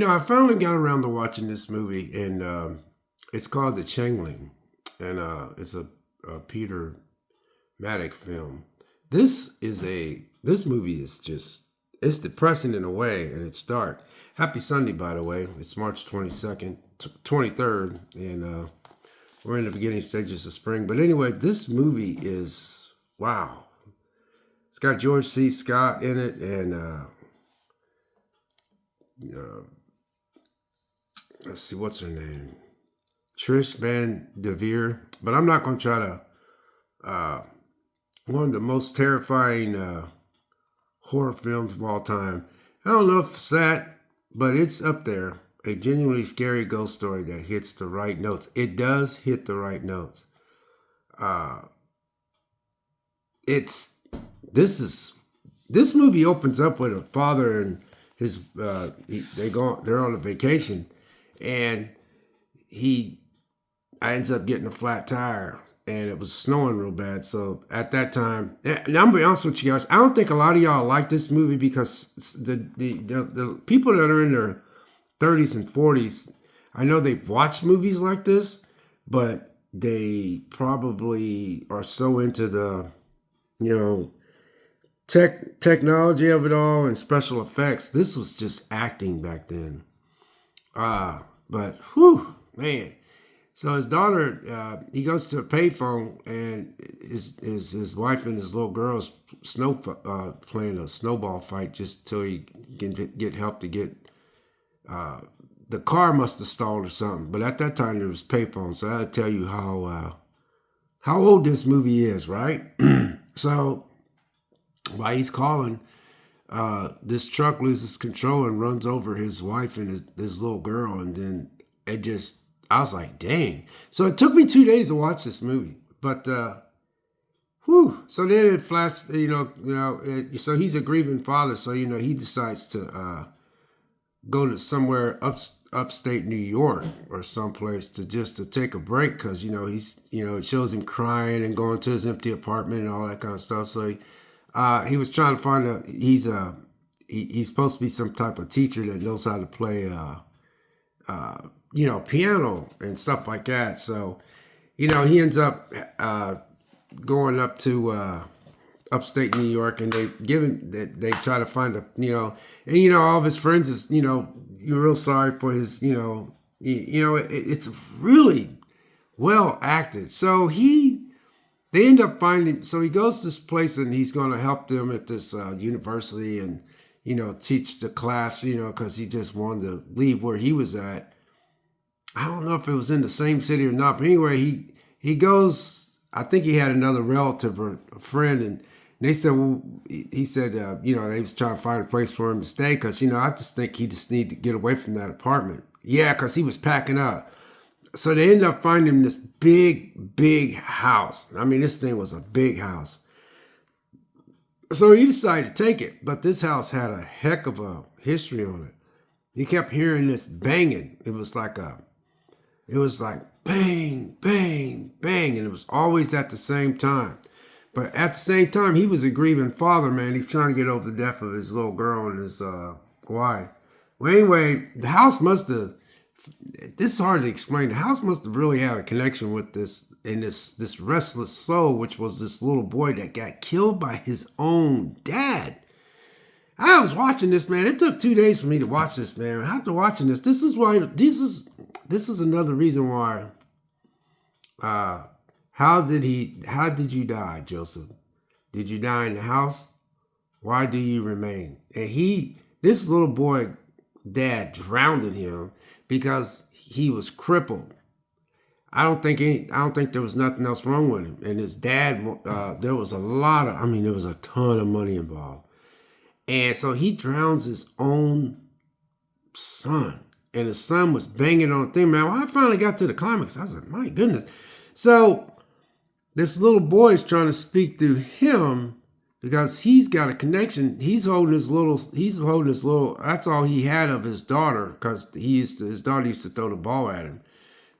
I finally got around to watching this movie, and it's called The Changeling, and it's a Peter Maddock film. This movie is just it's depressing in a way, and it's dark. Happy Sunday, by the way. It's March 22nd, 23rd, and we're in the beginning stages of spring. But anyway, this movie is wow. It's got George C. Scott in it, and uh, let's see, what's her name? Trish Van Devere. But I'm not going to try to. Uh, One of the most terrifying horror films of all time. I don't know if it's that, but it's up there. A genuinely scary ghost story that hits the right notes. It does hit the right notes. Uh, it's this is this movie opens up with a father and his they're on a vacation, and he ends up getting a flat tire, and it was snowing real bad. So at that time, and I'm gonna be honest with you guys, I don't think a lot of y'all like this movie because the people that are in their 30s and 40s, I know they've watched movies like this, but they probably are so into the you know technology of it all and special effects. This was just acting back then. But whew, man. So his daughter, he goes to a payphone, and his wife and his little girl's playing a snowball fight just till he can get help to get. The car must have stalled or something, but at that time there was payphones, so that'll tell you how old this movie is, right? So while he's calling, this truck loses control and runs over his wife and his little girl, and then it just. I was like, dang. So it took me 2 days to watch this movie. But, whew. So then it flashed, so he's a grieving father. So, he decides to go to somewhere upstate New York or someplace to take a break because, it shows him crying and going to his empty apartment and all that kind of stuff. So he was trying to find he's supposed to be some type of teacher that knows how to play, piano and stuff like that. So, he ends up going up to upstate New York, and they try to find all of his friends is, you're real sorry for his, it's really well acted. So they end up finding, so he goes to this place and he's going to help them at this university and, teach the class, because he just wanted to leave where he was at. I don't know if it was in the same city or not, but anyway, he goes. I think he had another relative or a friend, and they said, well, he said, they was trying to find a place for him to stay because, I just think he just needed to get away from that apartment. Yeah, because he was packing up. So they ended up finding this big, big house. I mean, this thing was a big house. So he decided to take it, but this house had a heck of a history on it. He kept hearing this banging. It was like bang, bang, bang. And it was always at the same time. But at the same time, he was a grieving father, man. He's trying to get over the death of his little girl and his wife. Well, anyway, the house must have, this is hard to explain. The house must have really had a connection with this restless soul, which was this little boy that got killed by his own dad. I was watching this, man. It took 2 days for me to watch this, man. After watching this is another reason why. How did you die, Joseph? Did you die in the house? Why do you remain? And this little boy, dad drowned him because he was crippled. I don't think there was nothing else wrong with him. And his dad, there was a ton of money involved. And so he drowns his own son. And his son was banging on the thing, man. When I finally got to the climax, I was like, my goodness. So this little boy is trying to speak through him because he's got a connection. He's holding his little, that's all he had of his daughter because his daughter used to throw the ball at him.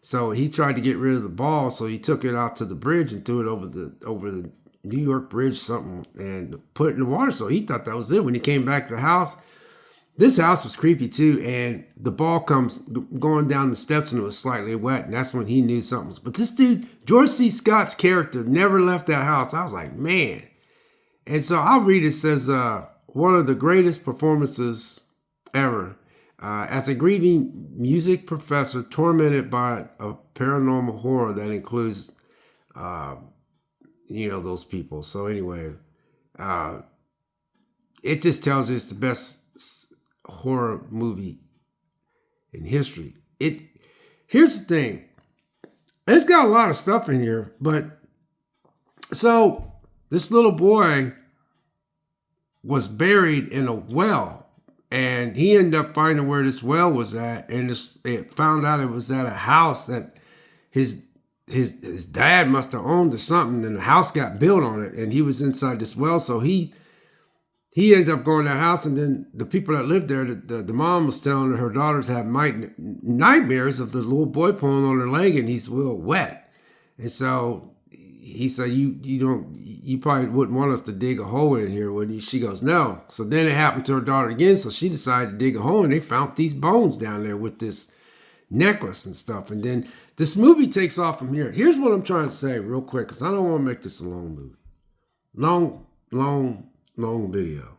So he tried to get rid of the ball. So he took it out to the bridge and threw it over the New York Bridge, something, and put it in the water. So he thought that was it. When he came back to the house, This house was creepy too, and the ball comes going down the steps and it was slightly wet, and that's when he knew something was. But this dude, George C. Scott's character, never left that house. I was like, man. And so I'll read it. Says one of the greatest performances ever. As a grieving music professor tormented by a paranormal horror that includes, those people. So anyway, it just tells you it's the best horror movie in history. Here's the thing. It's got a lot of stuff in here, but so this little boy was buried in a well, and he ended up finding where this well was at, and it found out it was at a house that his dad must have owned or something, and the house got built on it, and he was inside this well, so he ends up going to that house, and then the people that lived there, the mom was telling her daughters have nightmares of the little boy pulling on her leg, and he's real wet. And so he said, you probably wouldn't want us to dig a hole in here, wouldn't you? She goes, no. So then it happened to her daughter again, so she decided to dig a hole, and they found these bones down there with this necklace and stuff. And then this movie takes off from here. Here's what I'm trying to say real quick, because I don't want to make this a long movie. Long video.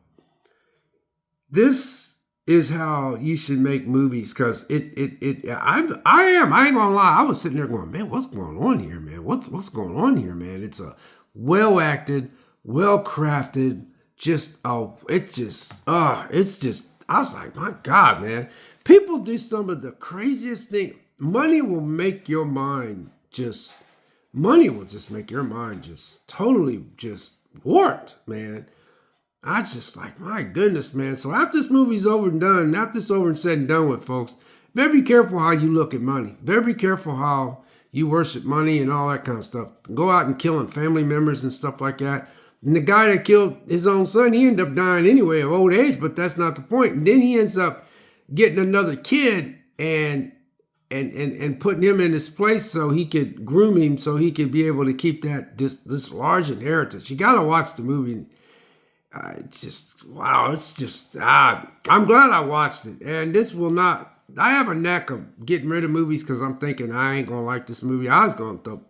This is how you should make movies, because I ain't gonna lie, I was sitting there going, man, what's going on here, man? What's going on here, man? It's a well acted, well crafted, I was like, my God, man. People do some of the craziest things. Money will just make your mind just totally just warped, man. I just like, my goodness, man. So after this movie's over and done, after it's over and said and done with, folks, better be careful how you look at money. Better be careful how you worship money and all that kind of stuff. Go out and killing family members and stuff like that. And the guy that killed his own son, he ended up dying anyway of old age, but that's not the point. And then he ends up getting another kid and putting him in his place so he could groom him, so he could be able to keep this large inheritance. You got to watch the movie. I'm glad I watched it. And I have a knack of getting rid of movies because I'm thinking I ain't going to like this movie. I was going to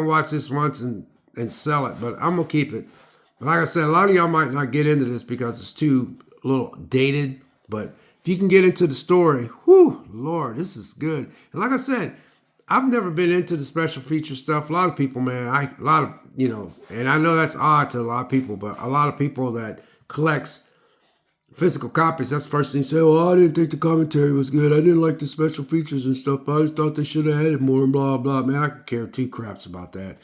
watch this once and sell it, but I'm going to keep it. But like I said, a lot of y'all might not get into this because it's too a little dated, but if you can get into the story, whew, Lord, this is good. And like I said, I've never been into the special feature stuff. A lot of people, man, and I know that's odd to a lot of people, but a lot of people that collects physical copies, that's the first thing you say, oh, I didn't think the commentary was good. I didn't like the special features and stuff. I just thought they should have added more and blah, blah. Man, I could care two craps about that.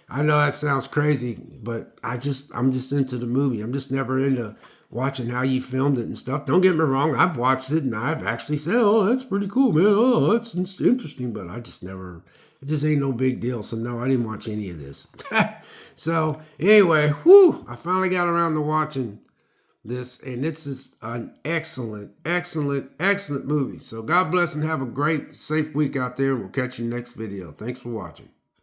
I know that sounds crazy, but I'm just into the movie. I'm just never into watching how you filmed it and stuff. Don't get me wrong. I've watched it and I've actually said, oh, that's pretty cool, man. Oh, that's interesting. But it just ain't no big deal. So no, I didn't watch any of this. So anyway, I finally got around to watching this, and this is an excellent, excellent, excellent movie. So God bless and have a great, safe week out there. We'll catch you next video. Thanks for watching.